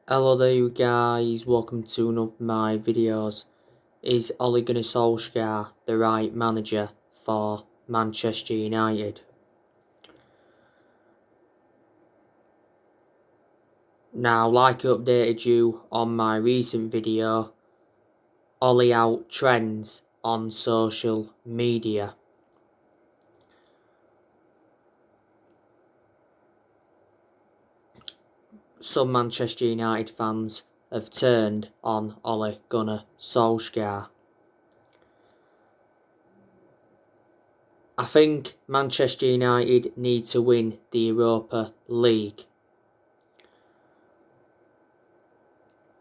Hello there you guys, welcome to one of my videos. Is Ole Gunnar Solskjaer the right manager for Manchester United? Now, like I updated you on my recent video, Ole out trends on social media. Some Manchester United fans have turned on Ole Gunnar Solskjaer. I think Manchester United need to win the Europa League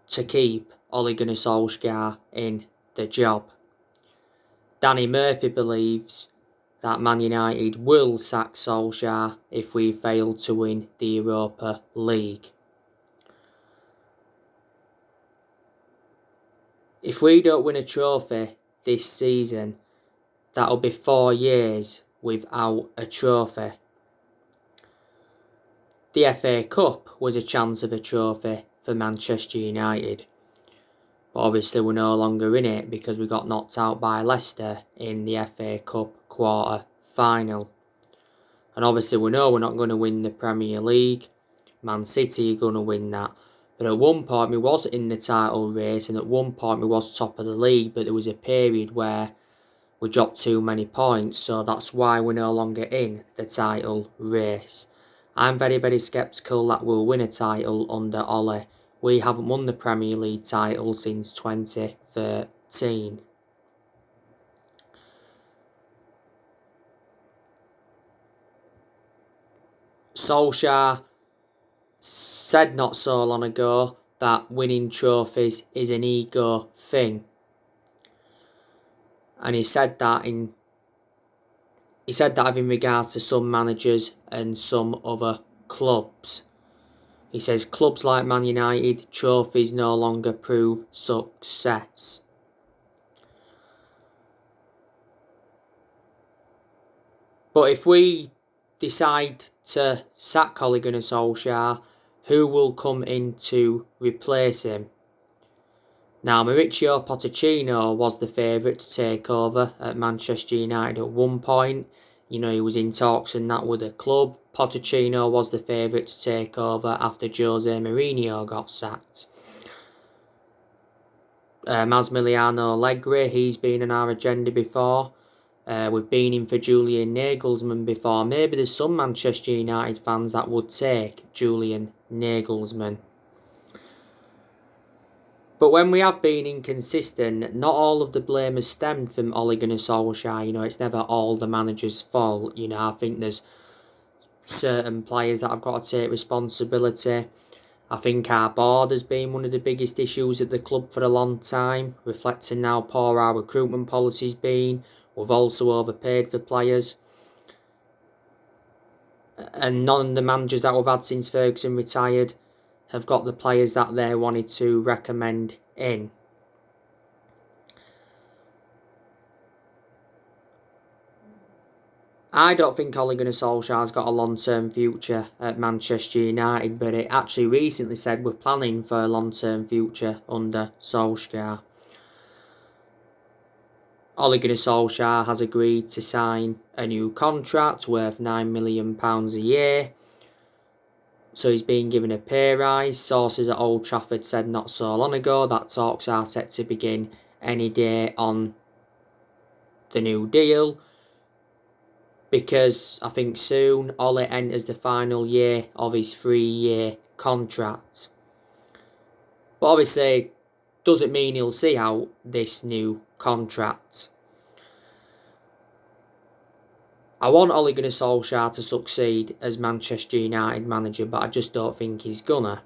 to keep Ole Gunnar Solskjaer in the job. Danny Murphy believes that Man United will sack Solskjaer if we fail to win the Europa League. If we don't win a trophy this season, that'll be 4 years without a trophy. The FA Cup was a chance of a trophy for Manchester United. But obviously we're no longer in it because we got knocked out by Leicester in the FA Cup quarter final. And obviously we know we're not going to win the Premier League. Man City are going to win that. But at one point we was in the title race, and at one point we was top of the league, but there was a period where we dropped too many points, so that's why we're no longer in the title race. I'm very, very sceptical that we'll win a title under Ole. We haven't won the Premier League title since 2013. Solskjaer said not so long ago that winning trophies is an ego thing. And he said that in regards to some managers and some other clubs. He says clubs like Man United, trophies no longer prove success. But if we decide to sack Ole Gunnar Solskjaer, who will come in to replace him? Now, Mauricio Pochettino was the favourite to take over at Manchester United at one point. You know, he was in talks and that with the club. Pochettino was the favourite to take over after Jose Mourinho got sacked. Massimiliano Allegri, he's been on our agenda before. We've been in for Julian Nagelsmann before. Maybe there's some Manchester United fans that would take Julian Nagelsmann. But when we have been inconsistent, not all of the blame has stemmed from Ole Gunnar Solskjaer. You know, it's never all the manager's fault. You know, I think there's certain players that have got to take responsibility. I think our board has been one of the biggest issues at the club for a long time, reflecting how poor our recruitment policy's been. We've also overpaid for players. And none of the managers that we've had since Ferguson retired have got the players that they wanted to recommend in. I don't think Ole Gunnar Solskjaer's got a long-term future at Manchester United, but it actually recently said we're planning for a long-term future under Solskjaer. Ole Gunnar Solskjaer has agreed to sign a new contract worth £9 million a year. So he's been given a pay rise. Sources at Old Trafford said not so long ago that talks are set to begin any day on the new deal. Because I think soon Ole enters the final year of his 3-year contract. But obviously, doesn't mean he'll see out this new contract. I want Ole Gunnar Solskjaer to succeed as Manchester United manager, but I just don't think he's gonna.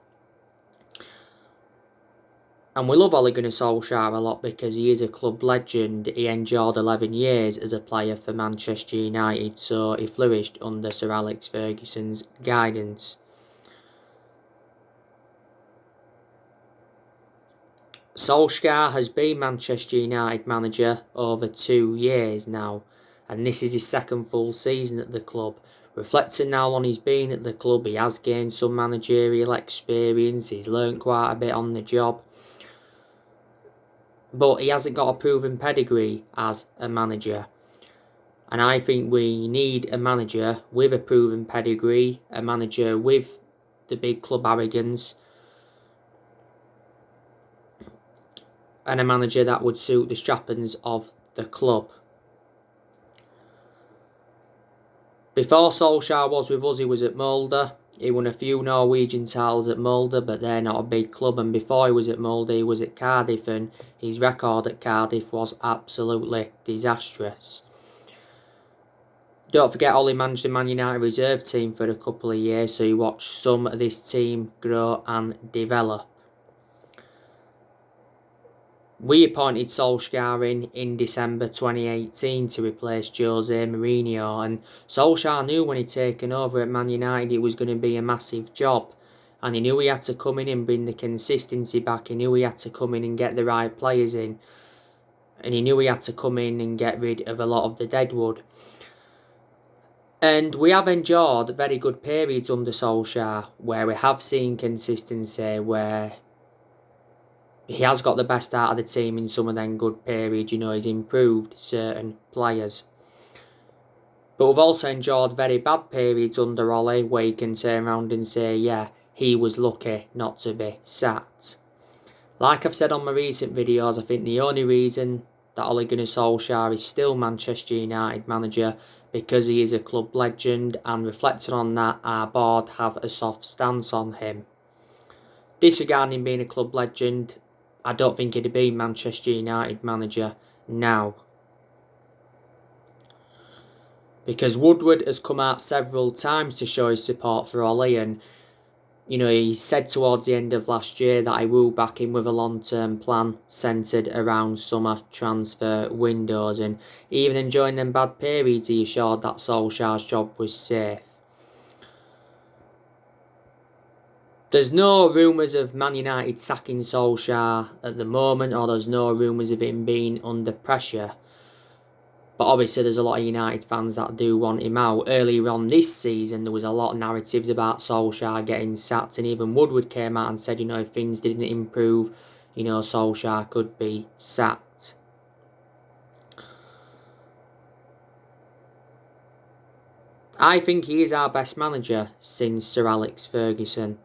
And we love Ole Gunnar Solskjaer a lot because he is a club legend. He endured 11 years as a player for Manchester United, so he flourished under Sir Alex Ferguson's guidance. Solskjaer has been Manchester United manager over 2 years now, and this is his second full season at the club. reflecting now on his been at the club, he has gained some managerial experience, he's learnt quite a bit on the job. But he hasn't got a proven pedigree as a manager. And I think we need a manager with a proven pedigree, a manager with the big club arrogance, and a manager that would suit the strappings of the club. Before Solskjaer was with us, he was at Molde. He won a few Norwegian titles at Molde, but they're not a big club. And before he was at Molde, he was at Cardiff, and his record at Cardiff was absolutely disastrous. Don't forget, Ollie managed the Man United reserve team for a couple of years, so he watched some of this team grow and develop. We appointed Solskjaer in December 2018 to replace Jose Mourinho, and Solskjaer knew when he'd taken over at Man United it was going to be a massive job, and he knew he had to come in and bring the consistency back. He knew he had to come in and get the right players in, and he knew he had to come in and get rid of a lot of the deadwood. And we have enjoyed very good periods under Solskjaer, where we have seen consistency, where he has got the best out of the team in some of them good periods. He's improved certain players. But we've also enjoyed very bad periods under Ollie, where you can turn around and say, yeah, he was lucky not to be sacked. Like I've said on my recent videos, I think the only reason that Ole Gunnar Solskjaer is still Manchester United manager because he is a club legend, and reflecting on that, our board have a soft stance on him. Disregarding him being a club legend, I don't think he'd be Manchester United manager now. Because Woodward has come out several times to show his support for Ollie, and he said towards the end of last year that I will back him with a long-term plan centred around summer transfer windows, and even enjoying them bad periods he assured that Solskjaer's job was safe. There's no rumours of Man United sacking Solskjaer at the moment, or there's no rumours of him being under pressure. But obviously there's a lot of United fans that do want him out. Earlier on this season, there was a lot of narratives about Solskjaer getting sacked, and even Woodward came out and said, if things didn't improve, Solskjaer could be sacked. I think he is our best manager since Sir Alex Ferguson.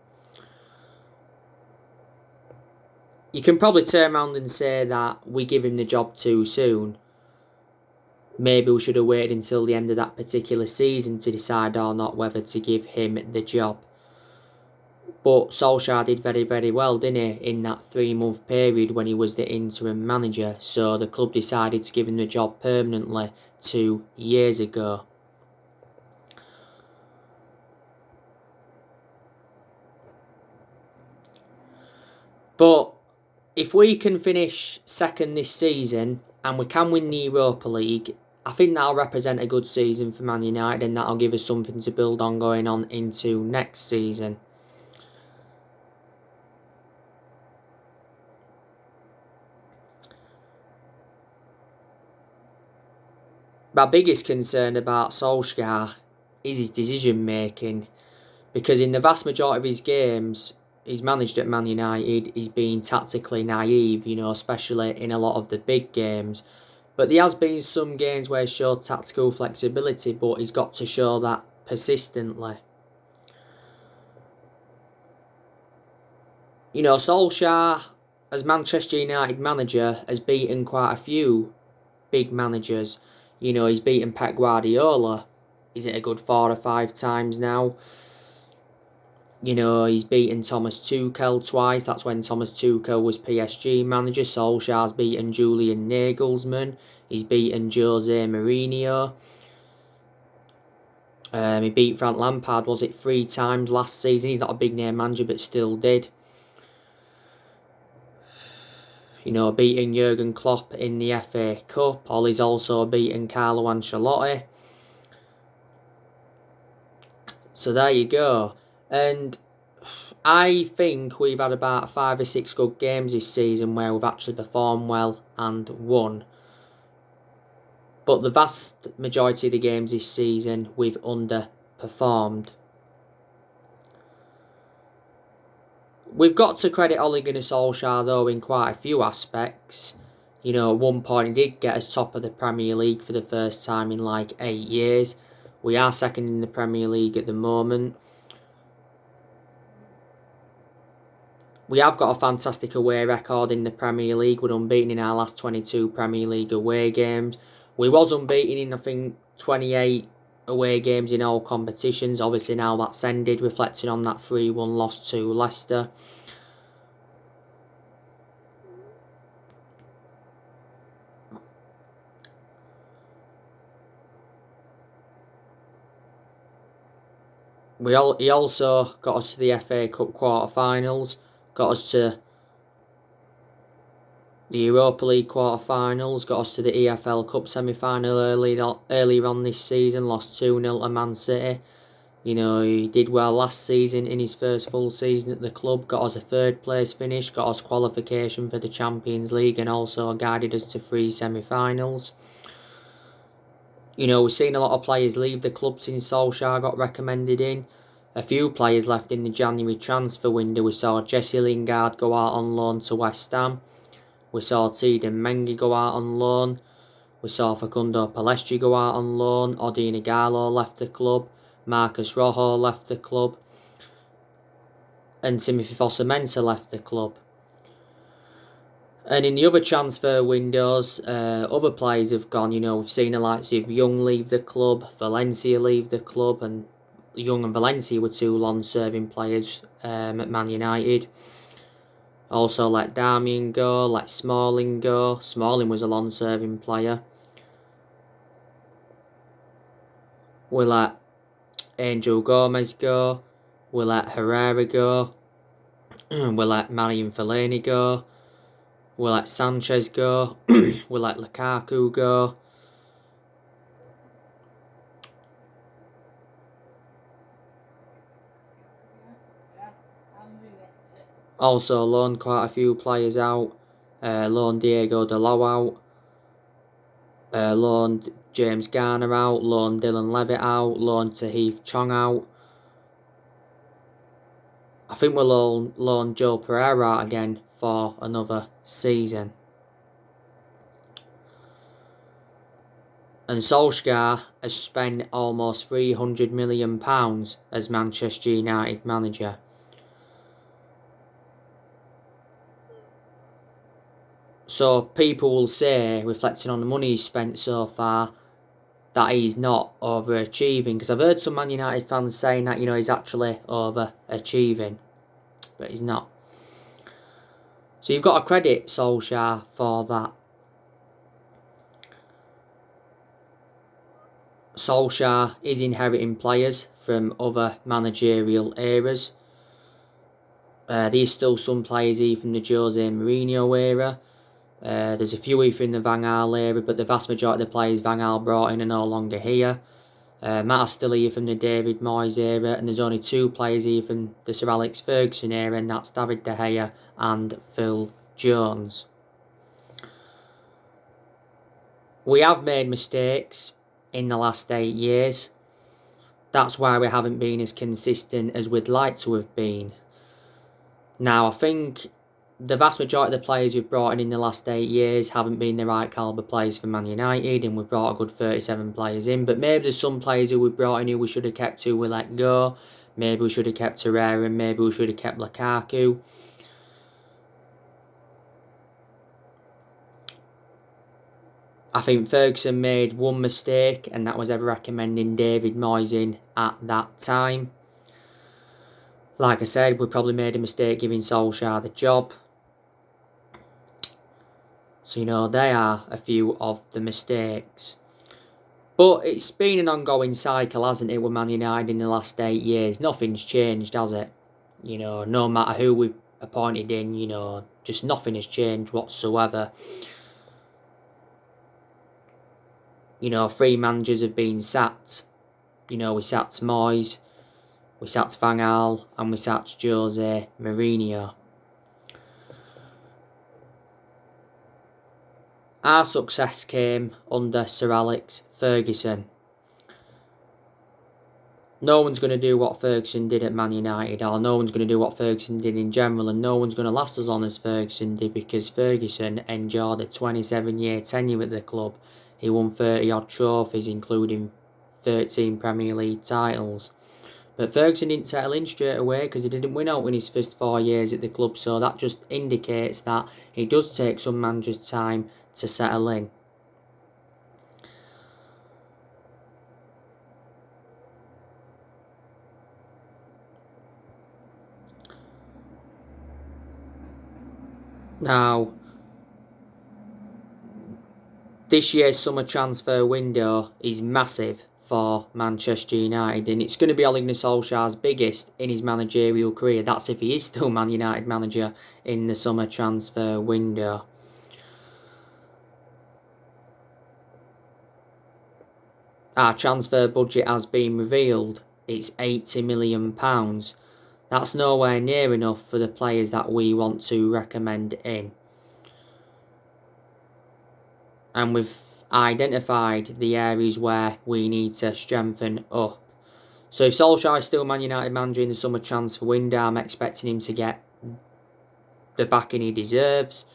You can probably turn around and say that we give him the job too soon. Maybe we should have waited until the end of that particular season to decide or not whether to give him the job. But Solskjaer did very, very well, didn't he, in that 3-month period when he was the interim manager. So the club decided to give him the job permanently 2 years ago. But if we can finish second this season and we can win the Europa League, I think that'll represent a good season for Man United, and that'll give us something to build on going on into next season. My biggest concern about Solskjaer is his decision making, because in the vast majority of his games he's managed at Man United, he's been tactically naive, especially in a lot of the big games. But there has been some games where he's showed tactical flexibility, but he's got to show that persistently. Solskjaer, as Manchester United manager, has beaten quite a few big managers. He's beaten Pep Guardiola. Is it a good 4 or 5 times now? He's beaten Thomas Tuchel twice. That's when Thomas Tuchel was PSG manager. Solskjaer's beaten Julian Nagelsmann. He's beaten Jose Mourinho. He beat Frank Lampard, 3 times last season? He's not a big name manager, but still did. Beating Jurgen Klopp in the FA Cup. Ollie's also beaten Carlo Ancelotti. So there you go. And I think we've had about 5 or 6 good games this season where we've actually performed well and won. But the vast majority of the games this season we've underperformed. performed. We've got to credit Ole Gunnar Solskjaer though in quite a few aspects. You know, at one point he did get us top of the Premier League for the first time in like 8 years. We are second in the Premier League at the moment. We have got a fantastic away record in the Premier League. We're unbeaten in our last 22 Premier League away games. We was unbeaten in, I think, 28 away games in all competitions. Obviously now that's ended, reflecting on that 3-1 loss to Leicester. He also got us to the FA Cup quarter-finals, got us to the Europa League quarter-finals, got us to the EFL Cup semi-final earlier on this season, lost 2-0 to Man City. You know, he did well last season in his first full season at the club, got us a 3rd place finish, got us qualification for the Champions League, and also guided us to 3 semi-finals. You know, we've seen a lot of players leave the club since Solskjaer got recommended in. A few players left in the January transfer window. We saw Jesse Lingard go out on loan to West Ham. We saw Teden Mengi go out on loan. We saw Facundo Pellistri go out on loan. Odin Igalo left the club. Marcus Rojo left the club. And Timothy Fosu-Mensah left the club. And in the other transfer windows, other players have gone. You know, we've seen the likes of Young leave the club, Valencia leave the club, and Young and Valencia were 2 long-serving players at Man United. Also let Darmian go, let Smalling go. Smalling was a long-serving player. We let Angel Gomez go. We let Herrera go. We let Marion Fellaini go. We let Sanchez go. We let Lukaku go. Also loaned quite a few players out. Loaned Diego Dalot out. Loaned James Garner out. Loaned Dylan Levitt out. Loaned Tahith Chong out. I think we'll loan Joe Pereira out again for another season. And Solskjaer has spent almost £300 million as Manchester United manager. So people will say, reflecting on the money he's spent so far, that he's not overachieving. Because I've heard some Man United fans saying that, you know, he's actually overachieving. But he's not. So you've got to credit Solskjaer for that. Solskjaer is inheriting players from other managerial eras. There's still some players here from the Jose Mourinho era. There's a few here from the Van Gaal era, but the vast majority of the players Van Gaal brought in are no longer here. Matt are still here from the David Moyes era, and there's only 2 players here from the Sir Alex Ferguson era, and that's David De Gea and Phil Jones. We have made mistakes in the last 8 years. That's why we haven't been as consistent as we'd like to have been. Now, I think the vast majority of the players we've brought in the last 8 years haven't been the right calibre players for Man United, and we've brought a good 37 players in. But maybe there's some players who we brought in who we should have kept, who we let go. Maybe we should have kept Herrera, and maybe we should have kept Lukaku. I think Ferguson made one mistake, and that was ever recommending David Moyes in at that time. Like I said, we probably made a mistake giving Solskjaer the job. So, you know, they are a few of the mistakes. But it's been an ongoing cycle, hasn't it, with Man United in the last 8 years. Nothing's changed, has it? You know, no matter who we've appointed in, you know, just nothing has changed whatsoever. You know, 3 managers have been sacked. You know, we sacked Moyes, we sacked Van Gaal, and we sacked Jose Mourinho. Our success came under Sir Alex Ferguson. No one's going to do what Ferguson did at Man United, or no one's going to do what Ferguson did in general, and no one's going to last as long as Ferguson did, because Ferguson endured a 27-year tenure at the club. He won 30 odd trophies, including 13 Premier League titles. But Ferguson didn't settle in straight away because he didn't win out in his first 4 years at the club, so that just indicates that it does take some managers time to settle in. Now, this year's summer transfer window is massive for Manchester United, and it's going to be Ole Gunnar Solskjaer's biggest in his managerial career. That's if he is still Man United manager in the summer transfer window. Our transfer budget has been revealed. It's £80 million. That's nowhere near enough for the players that we want to recommend in. And we've identified the areas where we need to strengthen up. So if Solskjaer is still Man United manager in the summer transfer window, I'm expecting him to get the backing he deserves,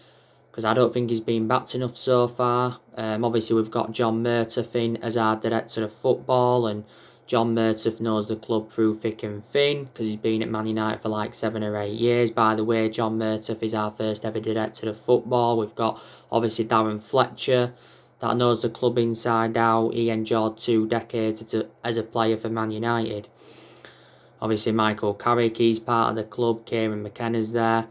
because I don't think he's been backed enough so far. Obviously, we've got John Murtough in as our director of football, and John Murtough knows the club through thick and thin because he's been at Man United for like 7 or 8 years. By the way, John Murtough is our first ever director of football. We've got obviously Darren Fletcher that knows the club inside out. He endured 2 decades as a player for Man United. Obviously, Michael Carrick, he's part of the club. Kieran McKenna's there.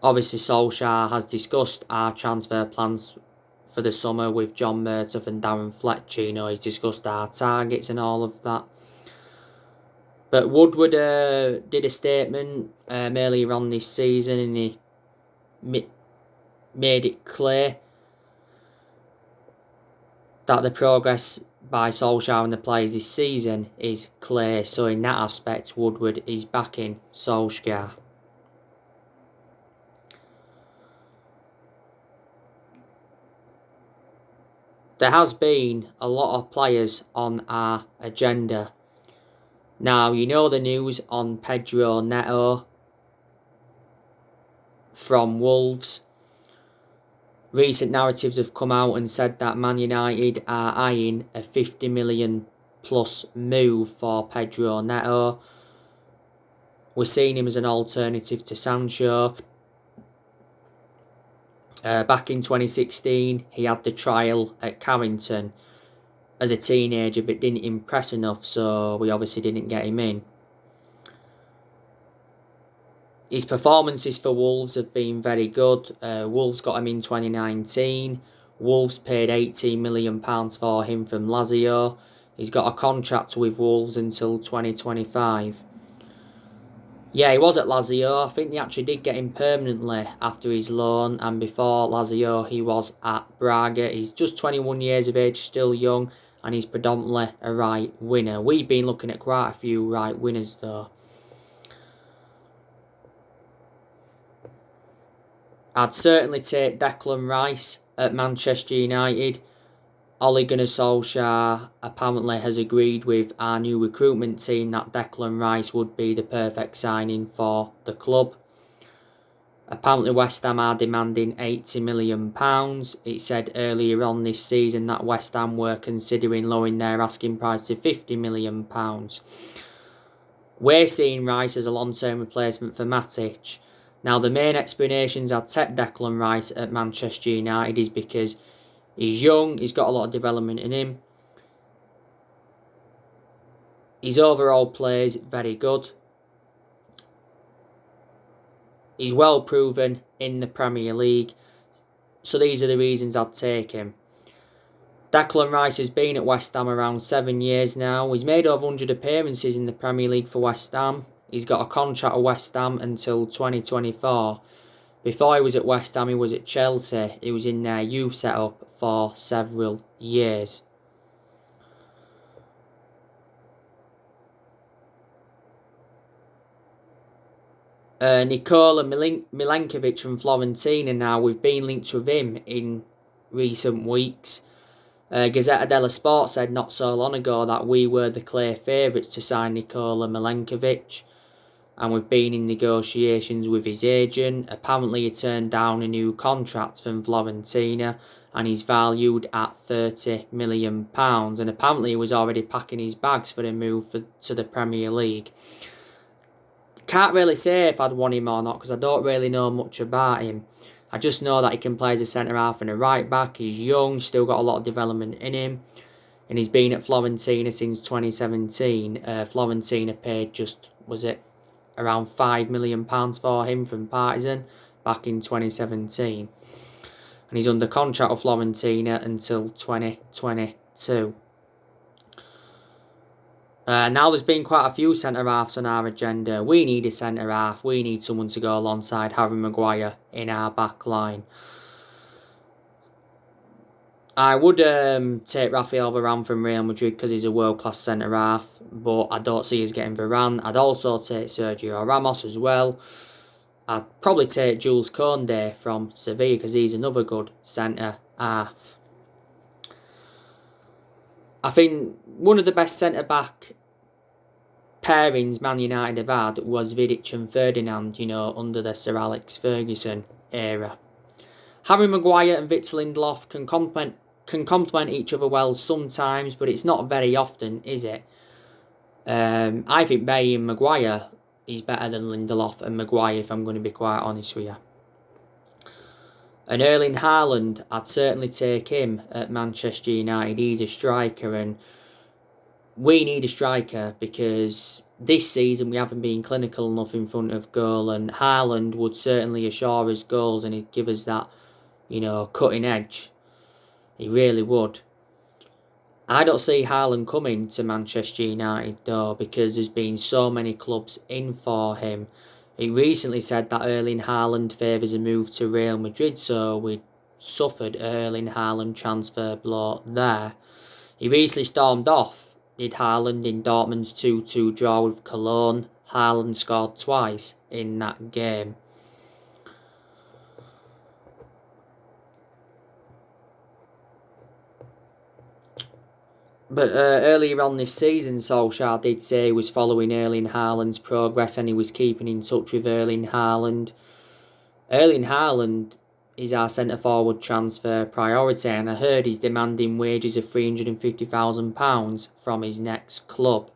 Obviously, Solskjaer has discussed our transfer plans for the summer with John Murtough and Darren Fletcher. You know, he's discussed our targets and all of that. But Woodward did a statement earlier on this season, and he made it clear that the progress by Solskjaer and the players this season is clear. So in that aspect, Woodward is backing Solskjaer. There has been a lot of players on our agenda. Now, you know the news on Pedro Neto from Wolves. Recent narratives have come out and said that Man United are eyeing a 50 million plus move for Pedro Neto. We're seeing him as an alternative to Sancho. Back in 2016, he had the trial at Carrington as a teenager, but didn't impress enough, so we obviously didn't get him in. His performances for Wolves have been very good. Wolves got him in 2019. Wolves paid £18 million for him from Lazio. He's got a contract with Wolves until 2025. Yeah, he was at Lazio. I think they actually did get him permanently after his loan, and before Lazio he was at Braga. He's just 21 years of age, still young, and he's predominantly a right winner. We've been looking at quite a few right winners though. I'd certainly take Declan Rice at Manchester United. Ole Gunnar Solskjaer apparently has agreed with our new recruitment team that Declan Rice would be the perfect signing for the club. Apparently West Ham are demanding £80 million. It said earlier on this season that West Ham were considering lowering their asking price to £50 million. We're seeing Rice as a long-term replacement for Matic. Now, the main explanations I'd take Declan Rice at Manchester United is because he's young, he's got a lot of development in him. His overall play is very good. He's well proven in the Premier League. So these are the reasons I'd take him. Declan Rice has been at West Ham around 7 years now. He's made over 100 appearances in the Premier League for West Ham. He's got a contract with West Ham until 2024. Before he was at West Ham, he was at Chelsea. He was in their youth setup for several years. Nikola Milenkovic from Fiorentina now. We've been linked with him in recent weeks. Gazzetta dello Sport said not so long ago that we were the clear favourites to sign Nikola Milenkovic, and we've been in negotiations with his agent. Apparently he turned down a new contract from Fiorentina and he's valued at £30 million, and apparently he was already packing his bags for a move to the Premier League. Can't really say if I'd want him or not because I don't really know much about him. I just know that he can play as a centre-half and a right-back. He's young, still got a lot of development in him. And he's been at Fiorentina since 2017. Fiorentina paid around £5 million for him from Partizan back in 2017. And he's under contract with Fiorentina until 2022. Now there's been quite a few centre-halves on our agenda. We need a centre-half. We need someone to go alongside Harry Maguire in our back line. I would take Rafael Varane from Real Madrid because he's a world-class centre-half, but I don't see us getting Varane. I'd also take Sergio Ramos as well. I'd probably take Jules Koundé from Sevilla because he's another good centre-half. I think one of the best centre-back pairings Man United have had was Vidic and Ferdinand, under the Sir Alex Ferguson era. Harry Maguire and Victor Lindelof can complement each other well sometimes, but it's not very often, is it? I think Bay and Maguire is better than Lindelof and Maguire, if I'm going to be quite honest with you. And Erling Haaland, I'd certainly take him at Manchester United. He's a striker and we need a striker because this season we haven't been clinical enough in front of goal, and Haaland would certainly assure us goals and he'd give us that, cutting edge. He really would. I don't see Haaland coming to Manchester United though because there's been so many clubs in for him. He recently said that Erling Haaland favours a move to Real Madrid, so we suffered Erling Haaland transfer blow there. He recently stormed off, did Haaland, in Dortmund's 2-2 draw with Cologne. Haaland scored twice in that game. But earlier on this season, Solskjaer did say he was following Erling Haaland's progress and he was keeping in touch with Erling Haaland. Erling Haaland is our centre-forward transfer priority, and I heard he's demanding wages of £350,000 from his next club.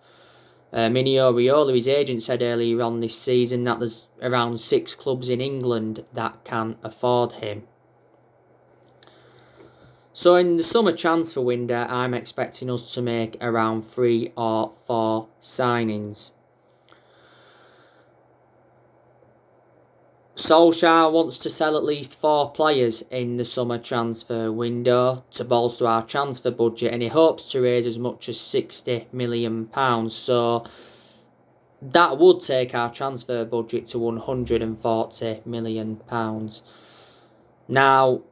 Mino Raiola, his agent, said earlier on this season that there's around 6 clubs in England that can afford him. So in the summer transfer window, I'm expecting us to make around 3 or 4 signings. Solskjaer wants to sell at least 4 players in the summer transfer window to bolster our transfer budget, and he hopes to raise as much as £60 million. So that would take our transfer budget to £140 million. Now,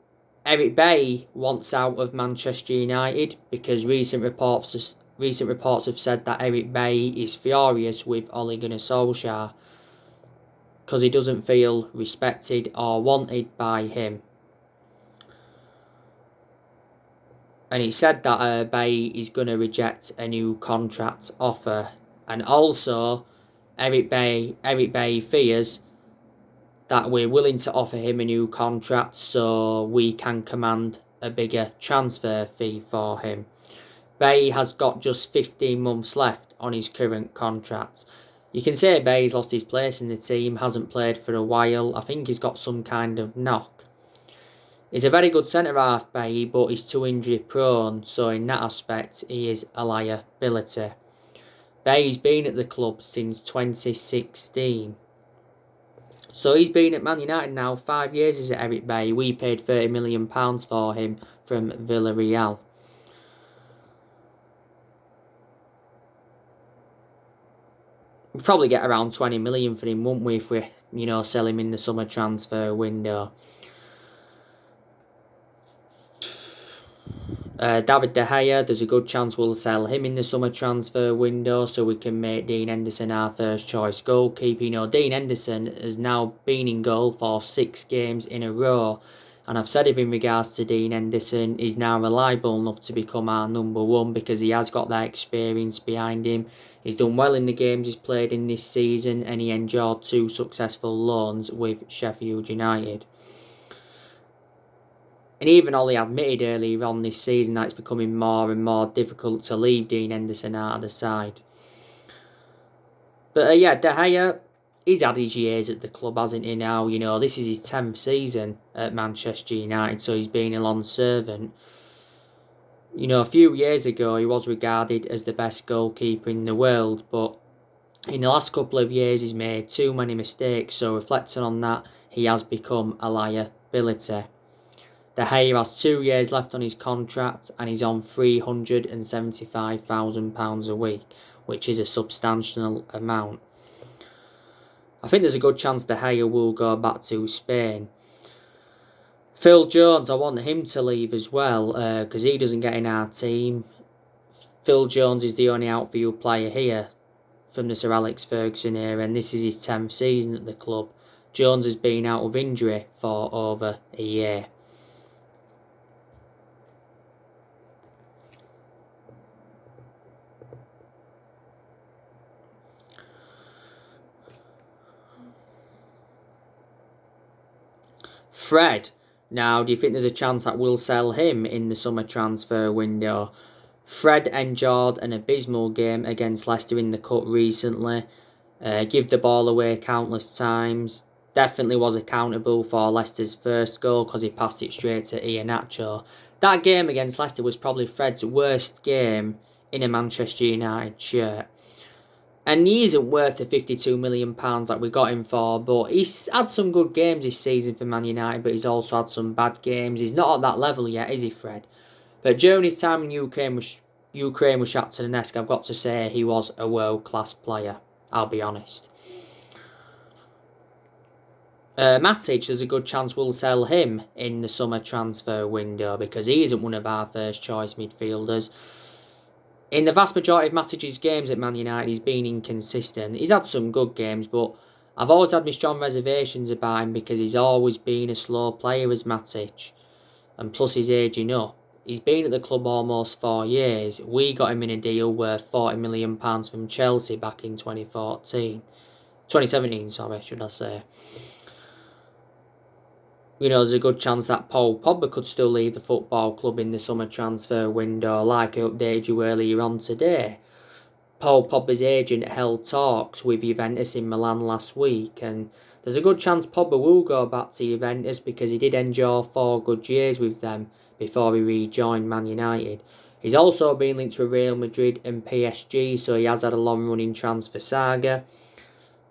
Eric Bailly wants out of Manchester United because recent reports have said that Eric Bailly is furious with Ole Gunnar Solskjaer because he doesn't feel respected or wanted by him. And he said that Bailly is going to reject a new contract offer. And also, Eric Bailly fears that we're willing to offer him a new contract so we can command a bigger transfer fee for him. Bailly has got just 15 months left on his current contract. You can say Bailly's lost his place in the team, hasn't played for a while. I think he's got some kind of knock. He's a very good centre-half, Bailly, but he's too injury-prone, so in that aspect, he is a liability. Bailly's been at the club since 2016. So he's been at Man United now 5 years, is it, Eric Bailly? We paid £30 million for him from Villarreal. We'd probably get around 20 million for him, wouldn't we, if we, sell him in the summer transfer window. David De Gea, there's a good chance we'll sell him in the summer transfer window so we can make Dean Henderson our first choice goalkeeper. Dean Henderson has now been in goal for 6 games in a row And I've said it in regards to Dean Henderson, he's now reliable enough to become our number one because he has got that experience behind him. He's done well in the games he's played in this season, and he endured 2 successful loans with Sheffield United. And even Ollie admitted earlier on this season that it's becoming more and more difficult to leave Dean Henderson out of the side. But De Gea, he's had his years at the club, hasn't he now? This is his 10th season at Manchester United, so he's been a long servant. A few years ago, he was regarded as the best goalkeeper in the world, but in the last couple of years, he's made too many mistakes, so reflecting on that, he has become a liability. De Gea has 2 years left on his contract, and he's on £375,000 a week, which is a substantial amount. I think there's a good chance De Gea will go back to Spain. Phil Jones, I want him to leave as well because he doesn't get in our team. Phil Jones is the only outfield player here from the Sir Alex Ferguson era, and this is his 10th season at the club. Jones has been out of injury for over a year. Fred. Now, do you think there's a chance that we'll sell him in the summer transfer window? Fred endured an abysmal game against Leicester in the Cup recently. Give the ball away countless times. Definitely was accountable for Leicester's first goal because he passed it straight to Iheanacho. That game against Leicester was probably Fred's worst game in a Manchester United shirt. And he isn't worth the £52 million that we got him for, but he's had some good games this season for Man United, but he's also had some bad games. He's not at that level yet, is he, Fred? But during his time in Ukraine with Shakhtar Donetsk, I've got to say he was a world-class player, I'll be honest. Matic, there's a good chance we'll sell him in the summer transfer window because he isn't one of our first-choice midfielders. In the vast majority of Matic's games at Man United, he's been inconsistent. He's had some good games, but I've always had my strong reservations about him because he's always been a slow player as Matic. And plus he's aging up. He's been at the club almost 4 years. We got him in a deal worth £40 million from Chelsea back in 2017, should I say. There's a good chance that Paul Pogba could still leave the football club in the summer transfer window, like I updated you earlier on today. Paul Pogba's agent held talks with Juventus in Milan last week, and there's a good chance Pogba will go back to Juventus because he did endure 4 good years with them before he rejoined Man United. He's also been linked to Real Madrid and PSG, so he has had a long-running transfer saga.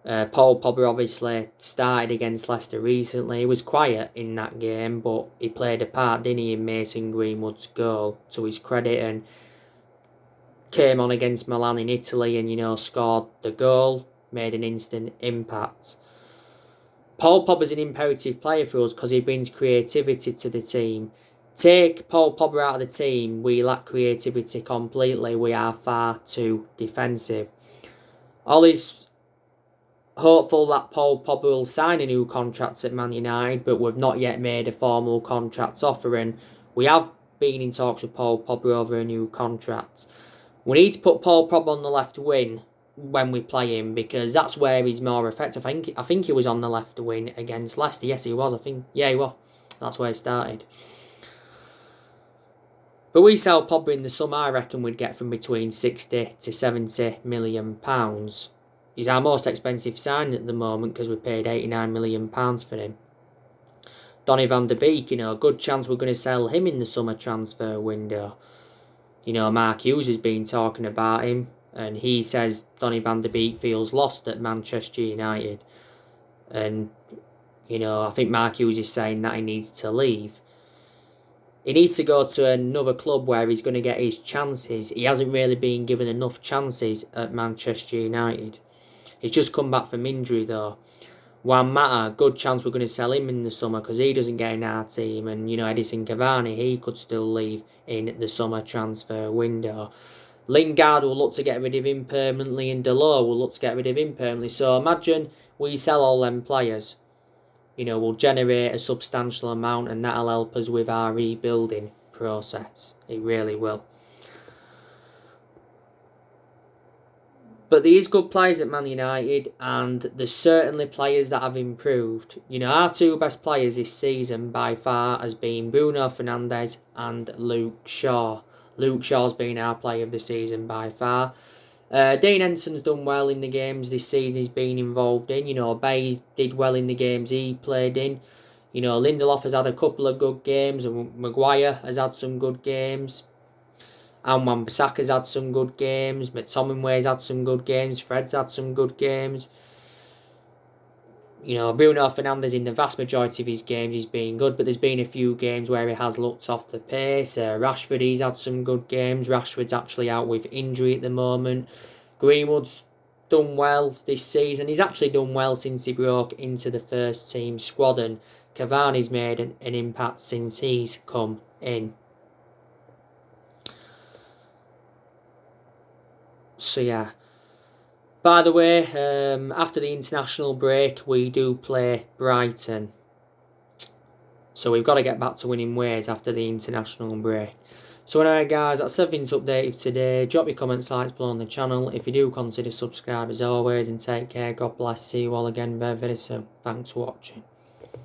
Paul Pogba obviously started against Leicester recently. He was quiet in that game, but he played a part, didn't he, in Mason Greenwood's goal, to his credit, and came on against Milan in Italy and, scored the goal, made an instant impact. Paul Pogba's an imperative player for us because he brings creativity to the team. Take Paul Pogba out of the team, we lack creativity completely. We are far too defensive. Ollie's hopeful that Paul Pogba will sign a new contract at Man United, but we've not yet made a formal contract offer, and we have been in talks with Paul Pogba over a new contract. We need to put Paul Pogba on the left wing when we play him because that's where he's more effective. I think he was on the left wing against Leicester. Yes, he was. He was. That's where he started. But we sell Pogba in the summer, I reckon we'd get from between 60 to 70 million pounds. He's our most expensive signing at the moment because we paid £89 million for him. Donny van de Beek, good chance we're going to sell him in the summer transfer window. Mark Hughes has been talking about him, and he says Donny van de Beek feels lost at Manchester United. And, I think Mark Hughes is saying that he needs to leave. He needs to go to another club where he's going to get his chances. He hasn't really been given enough chances at Manchester United. He's just come back from injury though. Juan Mata, good chance we're going to sell him in the summer because he doesn't get in our team. And, Edison Cavani, he could still leave in the summer transfer window. Lingard will look to get rid of him permanently, and Delors will look to get rid of him permanently. So imagine we sell all them players. will generate a substantial amount, and that'll help us with our rebuilding process. It really will. But there is good players at Man United, and there's certainly players that have improved. Our two best players this season by far has been Bruno Fernandes and Luke Shaw. Luke Shaw's been our player of the season by far. Dean Henson's done well in the games this season he's been involved in. Bay did well in the games he played in. Lindelof has had a couple of good games, and Maguire has had some good games. And Wan-Bissaka's had some good games. McTominay's had some good games. Fred's had some good games. Bruno Fernandes, in the vast majority of his games, he's been good, but there's been a few games where he has looked off the pace. Rashford, he's had some good games. Rashford's actually out with injury at the moment. Greenwood's done well this season. He's actually done well since he broke into the first team squad, and Cavani's made an impact since he's come in. So yeah. By the way, after the international break, we do play Brighton. So we've got to get back to winning ways after the international break. So anyway guys, that's everything to update today. Drop your comments, likes below on the channel. If you do, consider subscribe as always, and take care. God bless. See you all again very, very soon. Thanks for watching.